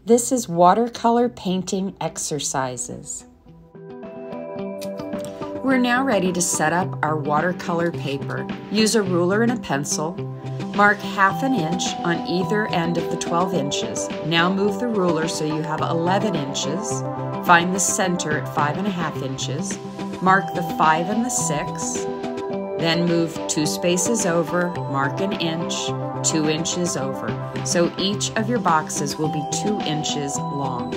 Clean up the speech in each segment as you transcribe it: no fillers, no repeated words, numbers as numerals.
This is watercolor painting exercises. We're now ready to set up our watercolor paper. Use a ruler and a pencil. Mark 1/2 inch on either end of the 12 inches. Now move the ruler so you have 11 inches. Find the center at 5.5 inches. Mark the 5 and the 6. Then move 2 spaces over, mark 1 inch, 2 inches over. So each of your boxes will be 2 inches long.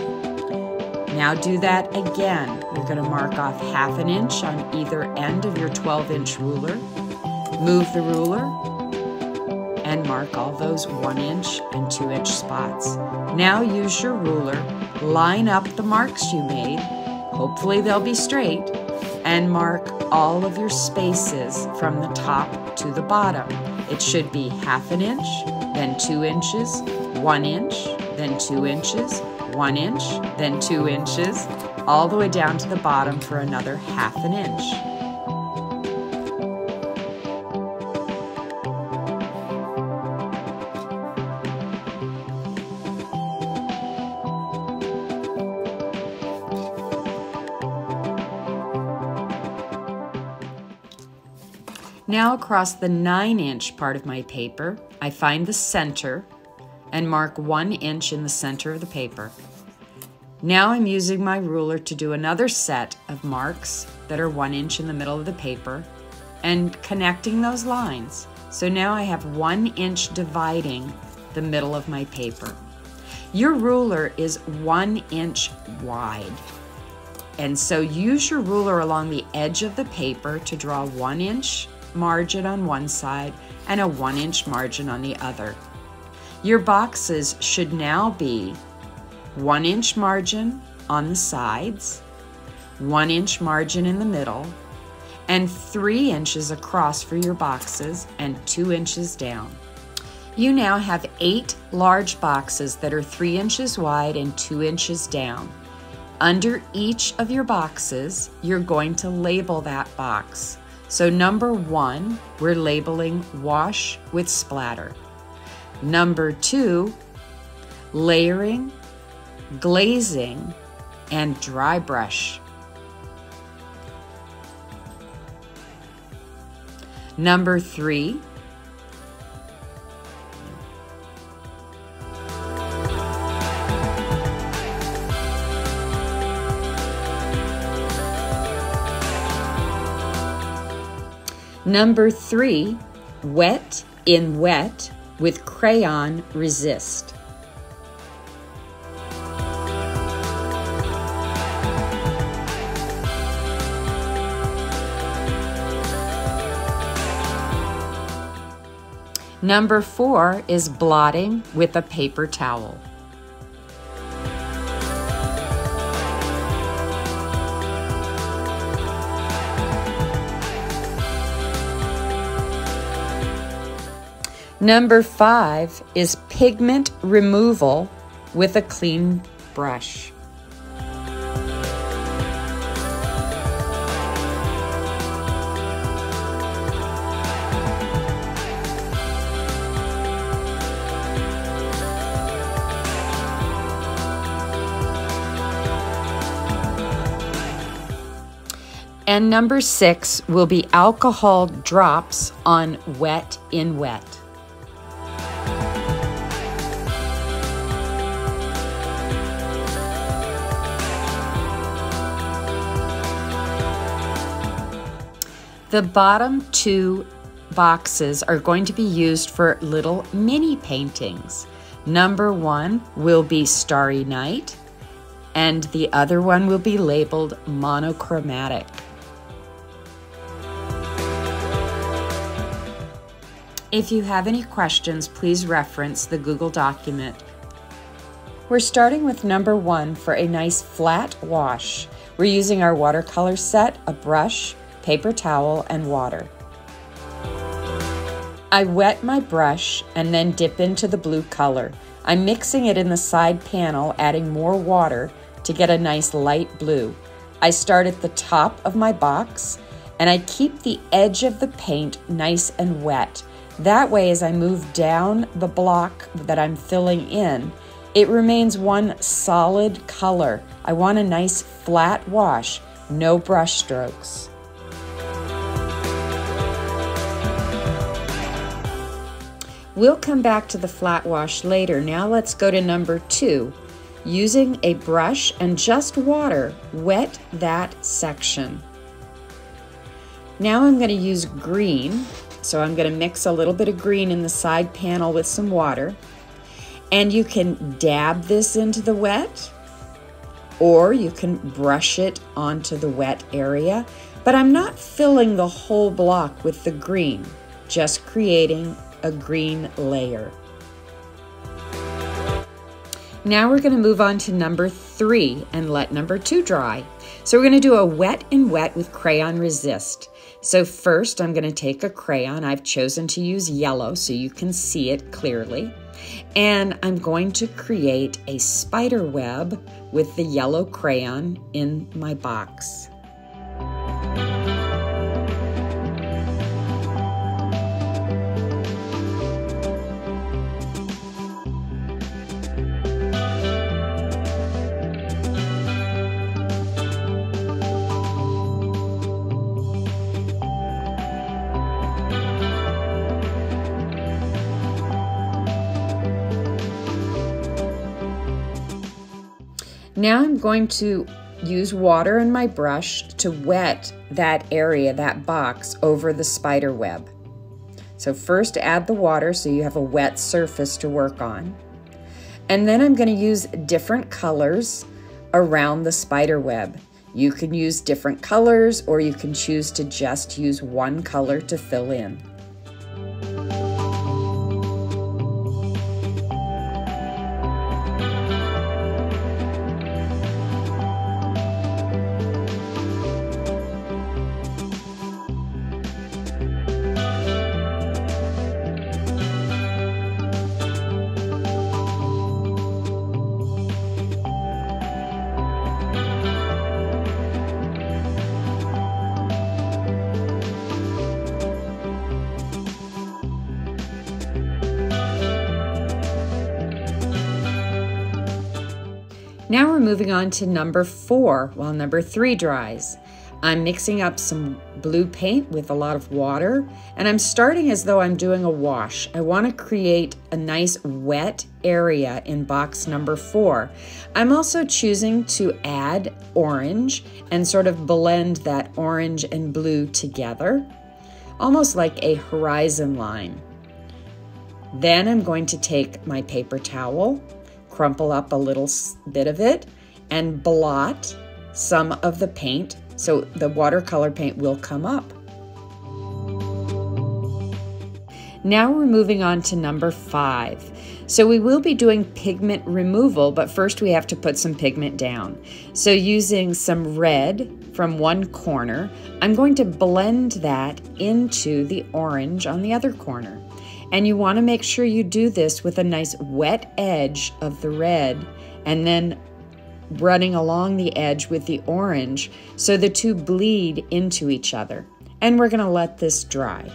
Now do that again. You're going to mark off 1/2 inch on either end of your 12-inch ruler. Move the ruler and mark all those 1 inch and 2 inch spots. Now use your ruler, line up the marks you made, hopefully they'll be straight, and mark all of your spaces from the top to the bottom. It should be 1/2 inch, then 2 inches, 1 inch, then 2 inches, 1 inch, then 2 inches, all the way down to the bottom for another 1/2 inch. Now across the 9-inch part of my paper, I find the center and mark 1 inch in the center of the paper. Now I'm using my ruler to do another set of marks that are 1 inch in the middle of the paper and connecting those lines. So now I have 1 inch dividing the middle of my paper. Your ruler is 1 inch wide. And so use your ruler along the edge of the paper to draw 1 inch margin on one side and a 1 inch margin on the other. Your boxes should now be 1 inch margin on the sides, 1 inch margin in the middle, and 3 inches across for your boxes and 2 inches down. You now have 8 large boxes that are 3 inches wide and 2 inches down. Under each of your boxes, you're going to label that box. So number 1, we're labeling wash with splatter. Number 2, layering, glazing, and dry brush. Number 3, wet in wet with crayon resist. Number 4 is blotting with a paper towel. Number 5 is pigment removal with a clean brush. And number 6 will be alcohol drops on wet in wet. The bottom 2 boxes are going to be used for little mini paintings. Number 1 will be Starry Night, and the other one will be labeled Monochromatic. If you have any questions, please reference the Google document. We're starting with number 1 for a nice flat wash. We're using our watercolor set, a brush, paper towel, and water. I wet my brush and then dip into the blue color. I'm mixing it in the side panel, adding more water to get a nice light blue. I start at the top of my box and I keep the edge of the paint nice and wet. That way, as I move down the block that I'm filling in, It remains one solid color. I want a nice flat wash, no brush strokes. We'll come back to the flat wash later. Now let's go to number 2. Using a brush and just water, wet that section. Now I'm going to use green. So I'm going to mix a little bit of green in the side panel with some water. And you can dab this into the wet, or you can brush it onto the wet area. But I'm not filling the whole block with the green, just creating a green layer. Now we're going to move on to number 3 and let number 2 dry. So we're going to do a wet and wet with crayon resist. So first I'm going to take a crayon. I've chosen to use yellow so you can see it clearly. And I'm going to create a spider web with the yellow crayon in my box. Now I'm going to use water and my brush to wet that area, that box, over the spider web. So first add the water so you have a wet surface to work on. And then I'm going to use different colors around the spider web. You can use different colors, or you can choose to just use one color to fill in. Now we're moving on to number 4 while number 3 dries. I'm mixing up some blue paint with a lot of water, and I'm starting as though I'm doing a wash. I want to create a nice wet area in box number 4. I'm also choosing to add orange and sort of blend that orange and blue together, almost like a horizon line. Then I'm going to take my paper towel, crumple up a little bit of it, and blot some of the paint so the watercolor paint will come up. Now we're moving on to number 5. So we will be doing pigment removal, but first we have to put some pigment down. So using some red from one corner, I'm going to blend that into the orange on the other corner. And you want to make sure you do this with a nice wet edge of the red, and then running along the edge with the orange so the two bleed into each other. And we're going to let this dry.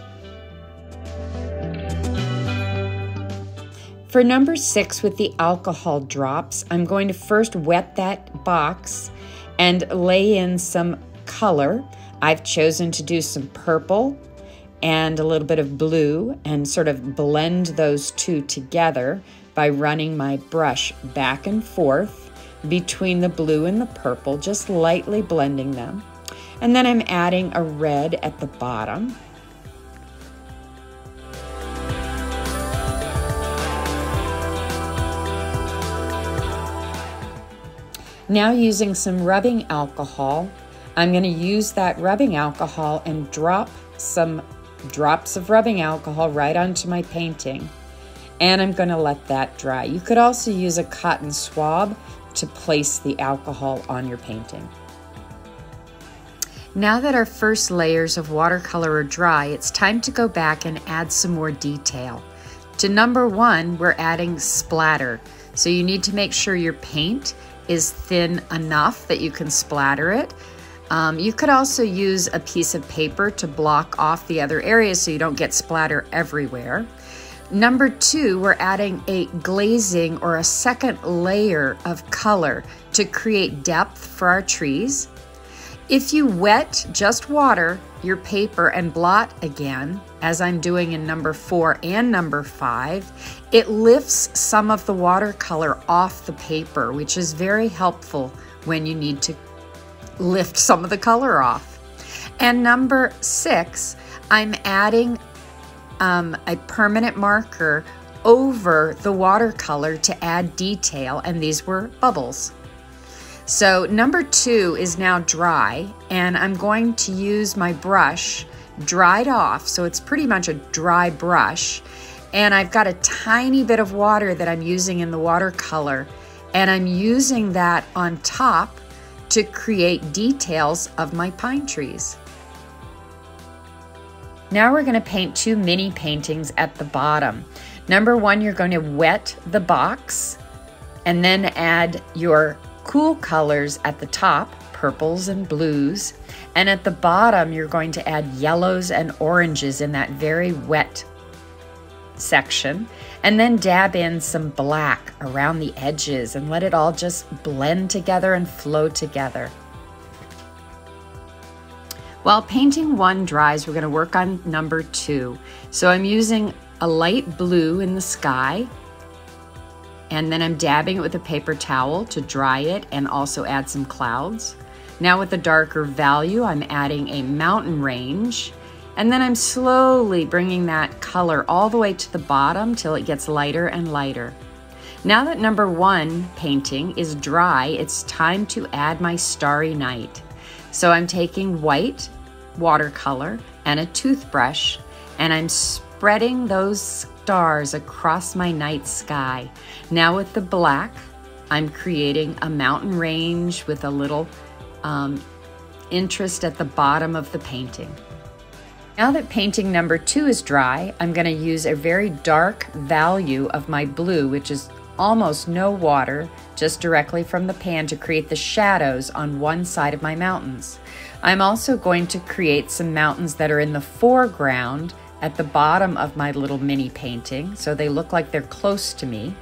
For number 6 with the alcohol drops, I'm going to first wet that box and lay in some color. I've chosen to do some purple and a little bit of blue and sort of blend those two together by running my brush back and forth between the blue and the purple, just lightly blending them. And then I'm adding a red at the bottom. Now using some rubbing alcohol, I'm going to use that rubbing alcohol and drop some drops of rubbing alcohol right onto my painting, and I'm going to let that dry. You could also use a cotton swab to place the alcohol on your painting. Now that our first layers of watercolor are dry, it's time to go back and add some more detail. To number 1, we're adding splatter. So you need to make sure your paint is thin enough that you can splatter it. You could also use a piece of paper to block off the other areas so you don't get splatter everywhere. Number 2, we're adding a glazing or a second layer of color to create depth for our trees. If you wet just water your paper and blot again, as I'm doing in number 4 and number 5, it lifts some of the watercolor off the paper, which is very helpful when you need to lift some of the color off. And number 6, I'm adding a permanent marker over the watercolor to add detail, and these were bubbles. So number 2 is now dry, and I'm going to use my brush dried off, so it's pretty much a dry brush, and I've got a tiny bit of water that I'm using in the watercolor, and I'm using that on top to create details of my pine trees. Now we're going to paint 2 mini paintings at the bottom. Number 1, you're going to wet the box and then add your cool colors at the top, purples and blues, and at the bottom you're going to add yellows and oranges in that very wet section, and then dab in some black around the edges and let it all just blend together and flow together. While painting 1 dries, we're going to work on number 2. So I'm using a light blue in the sky, and then I'm dabbing it with a paper towel to dry it and also add some clouds. Now with a darker value, I'm adding a mountain range, and then I'm slowly bringing that color all the way to the bottom till it gets lighter and lighter. Now that number 1 painting is dry, it's time to add my starry night. So I'm taking white watercolor and a toothbrush, and I'm spreading those stars across my night sky. Now with the black, I'm creating a mountain range with a little interest at the bottom of the painting. Now that painting number 2 is dry, I'm going to use a very dark value of my blue, which is almost no water, just directly from the pan to create the shadows on one side of my mountains. I'm also going to create some mountains that are in the foreground at the bottom of my little mini painting, so they look like they're close to me.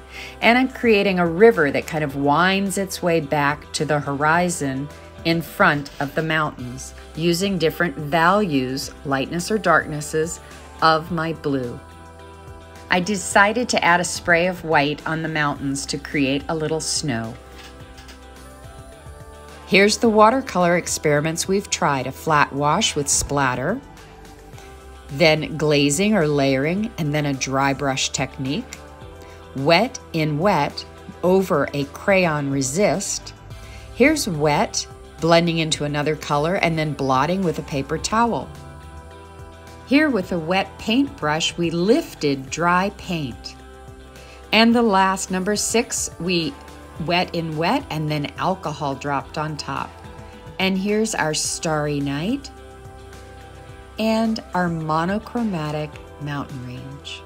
And I'm creating a river that kind of winds its way back to the horizon in front of the mountains, using different values, lightness or darknesses, of my blue. I decided to add a spray of white on the mountains to create a little snow. Here's the watercolor experiments we've tried: a flat wash with splatter, then glazing or layering, and then a dry brush technique, wet in wet over a crayon resist. Here's wet, blending into another color, and then blotting with a paper towel. Here with a wet paintbrush, we lifted dry paint. And the last, number 6, we wet in wet and then alcohol dropped on top. And here's our starry night and our monochromatic mountain range.